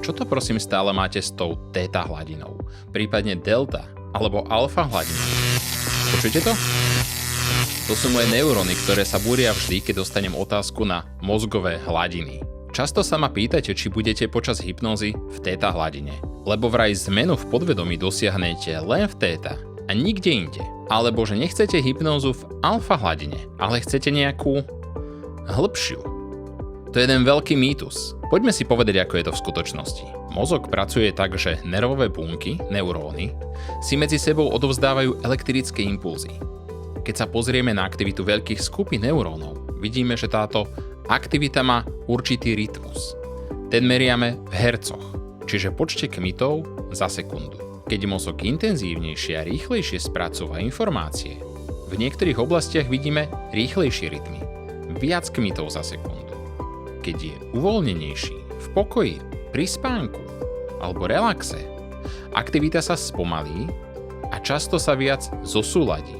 čo to prosím stále máte s tou téta hladinou, prípadne delta alebo alfa hladinou? Počujete to? To sú moje neuróny, ktoré sa búria vždy, keď dostanem otázku na mozgové hladiny. Často sa ma pýtate, či budete počas hypnózy v téta hladine, lebo vraj zmenu v podvedomí dosiahnete len v téta a nikde inde. Alebo že nechcete hypnózu v alfa hladine, ale chcete nejakú hĺbšiu. To je jeden veľký mýtus. Poďme si povedať, ako je to v skutočnosti. Mozog pracuje tak, že nervové bunky, neuróny, si medzi sebou odovzdávajú elektrické impulzy. Keď sa pozrieme na aktivitu veľkých skupín neurónov, vidíme, že táto aktivita má určitý rytmus. Ten meriame v hercoch, čiže počte kmitov za sekundu. Keď mozog intenzívnejšie a rýchlejšie spracúva informácie, v niektorých oblastiach vidíme rýchlejšie rytmy, viac kmitov za sekundu. Keď je uvoľnenejší, v pokoji, pri spánku alebo relaxe, aktivita sa spomalí a často sa viac zosúladí,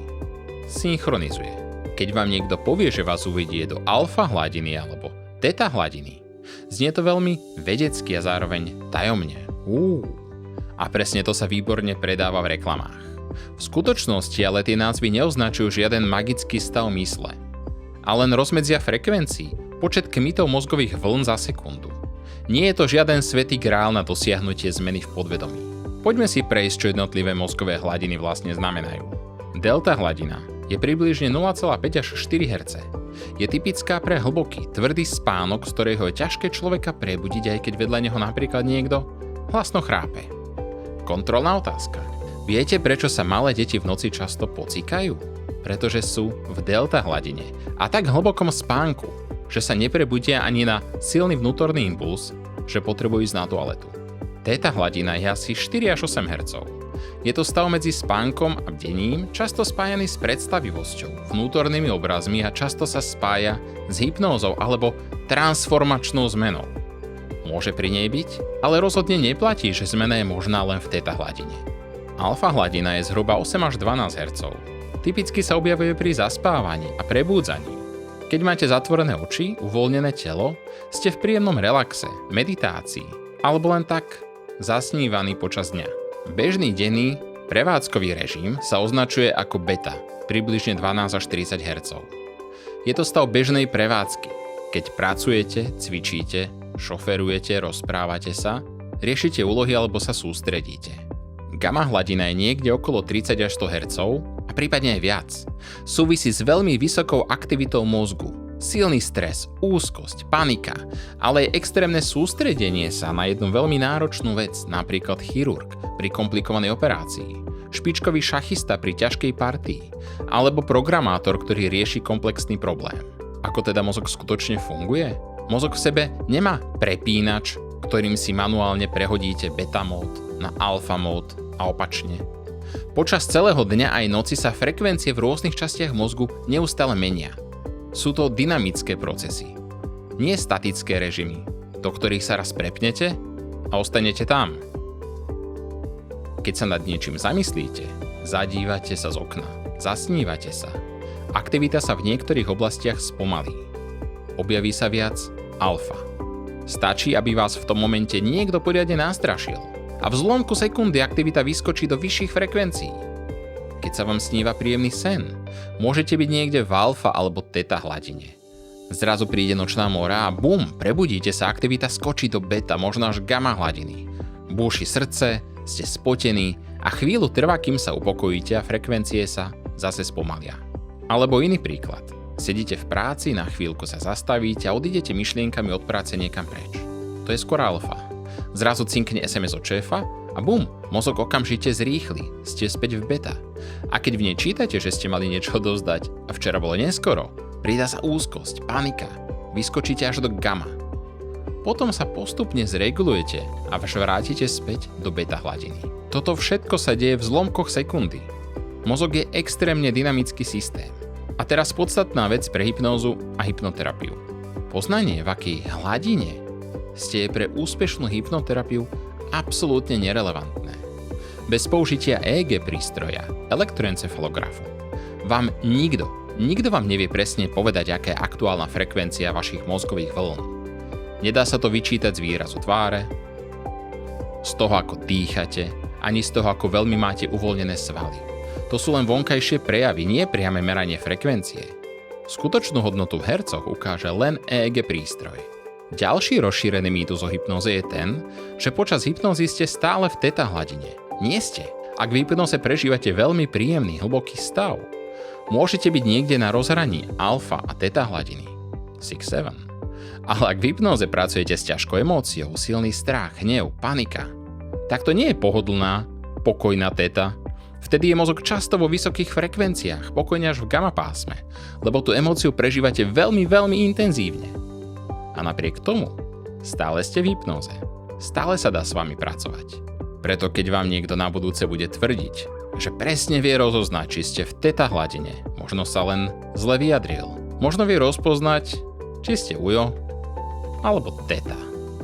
synchronizuje. Keď vám niekto povie, že vás uvedie do alfa hladiny alebo teta hladiny, znie to veľmi vedecky a zároveň tajomne. A presne to sa výborne predáva v reklamách. V skutočnosti ale tie názvy neoznačujú žiaden magický stav mysle, a len rozmedzia frekvencií, počet kmitov mozgových vln za sekundu. Nie je to žiaden svätý grál na dosiahnutie zmeny v podvedomí. Poďme si prejsť, čo jednotlivé mozgové hladiny vlastne znamenajú. Delta hladina je približne 0,5 až 4 Hz. Je typická pre hlboký, tvrdý spánok, z ktorého je ťažké človeka prebudiť, aj keď vedľa neho napríklad niekto hlasno chrápe. Kontrolná otázka. Viete, prečo sa malé deti v noci často pocikajú? Pretože sú v delta hladine a tak hlbokom spánku, že sa neprebudia ani na silný vnútorný impuls, že potrebujú ísť na toaletu. Téta hladina je asi 4 až 8 Hz. Je to stav medzi spánkom a bdením, často spájaný s predstavivosťou, vnútornými obrazmi a často sa spája s hypnózou alebo transformačnou zmenou. Môže pri nej byť, ale rozhodne neplatí, že zmena je možná len v téta hladine. Alfa hladina je zhruba 8 až 12 Hz. Typicky sa objavuje pri zaspávaní a prebúdzaní. Keď máte zatvorené oči, uvoľnené telo, ste v príjemnom relaxe, meditácii alebo len tak zasnívaní počas dňa. Bežný denný prevádzkový režim sa označuje ako beta, približne 12 až 30 Hz. Je to stav bežnej prevádzky, keď pracujete, cvičíte, šoferujete, rozprávate sa, riešite úlohy alebo sa sústredíte. Gamma hladina je niekde okolo 30 až 100 Hz a prípadne aj viac. Súvisí s veľmi vysokou aktivitou mozgu. Silný stres, úzkosť, panika, ale aj extrémne sústredenie sa na jednu veľmi náročnú vec, napríklad chirurg pri komplikovanej operácii, špičkový šachista pri ťažkej partii, alebo programátor, ktorý rieši komplexný problém. Ako teda mozog skutočne funguje? Mozog v sebe nemá prepínač, ktorým si manuálne prehodíte beta mód na alfa mód a opačne. Počas celého dňa aj noci sa frekvencie v rôznych častiach mozgu neustále menia. Sú to dynamické procesy, nie statické režimy, do ktorých sa raz prepnete a ostanete tam. Keď sa nad niečím zamyslíte, zadívate sa z okna, zasnívate sa, aktivita sa v niektorých oblastiach spomalí. Objaví sa viac alfa. Stačí, aby vás v tom momente niekto poriadne nastrašil a v zlomku sekundy aktivita vyskočí do vyšších frekvencií. Keď sa vám sníva príjemný sen, môžete byť niekde v alfa alebo teta hladine. Zrazu príde nočná mora a bum, prebudíte sa, aktivita skočí do beta, možno až gamma hladiny. Búši srdce, ste spotení a chvíľu trvá, kým sa upokojíte a frekvencie sa zase spomalia. Alebo iný príklad. Sedíte v práci, na chvíľku sa zastavíte a odídete myšlienkami od práce niekam preč. To je skôr alfa. Zrazu cinkne SMS od šéfa a bum, mozog okamžite zrýchli, ste späť v beta. A keď v nej čítate, že ste mali niečo dozdať a včera bolo neskoro, pridá sa úzkosť, panika, vyskočíte až do gamma. Potom sa postupne zregulujete a vrátite späť do beta hladiny. Toto všetko sa deje v zlomkoch sekundy. Mozog je extrémne dynamický systém. A teraz podstatná vec pre hypnózu a hypnoterapiu. Poznanie, v akej hladine ste, je pre úspešnú hypnoterapiu absolútne nerelevantné. Bez použitia EEG prístroja, elektroencefalografu, vám nikto vám nevie presne povedať, aká je aktuálna frekvencia vašich mozgových vln. Nedá sa to vyčítať z výrazu tváre, z toho, ako dýchate, ani z toho, ako veľmi máte uvoľnené svaly. To sú len vonkajšie prejavy, nie priame meranie frekvencie. Skutočnú hodnotu v hercoch ukáže len EEG prístroj. Ďalší rozšírený mýtus o hypnoze je ten, že počas hypnozy ste stále v teta hladine. Nie ste. Ak v hypnoze prežívate veľmi príjemný, hlboký stav, môžete byť niekde na rozhraní alfa a teta hladiny. 6-7. Ale ak v hypnoze pracujete s ťažkou emóciou, silný strach, hnev, panika, tak to nie je pohodlná, pokojná teta. Vtedy je mozog často vo vysokých frekvenciách, pokojne až v gamma pásme, lebo tú emóciu prežívate veľmi, veľmi intenzívne. A napriek tomu stále ste v hypnoze. Stále sa dá s vami pracovať. Preto keď vám niekto na budúce bude tvrdiť, že presne vie rozoznať, či ste v teta hladine, možno sa len zle vyjadril. Možno vie rozpoznať, či ste ujo alebo teta.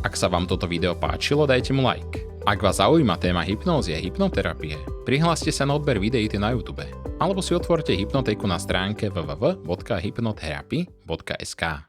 Ak sa vám toto video páčilo, dajte mu like. Ak vás zaujíma téma hypnózy a hypnoterapie, prihláste sa na odber videí na YouTube alebo si otvorte hypnotéku na stránke www.hypnotherapy.sk.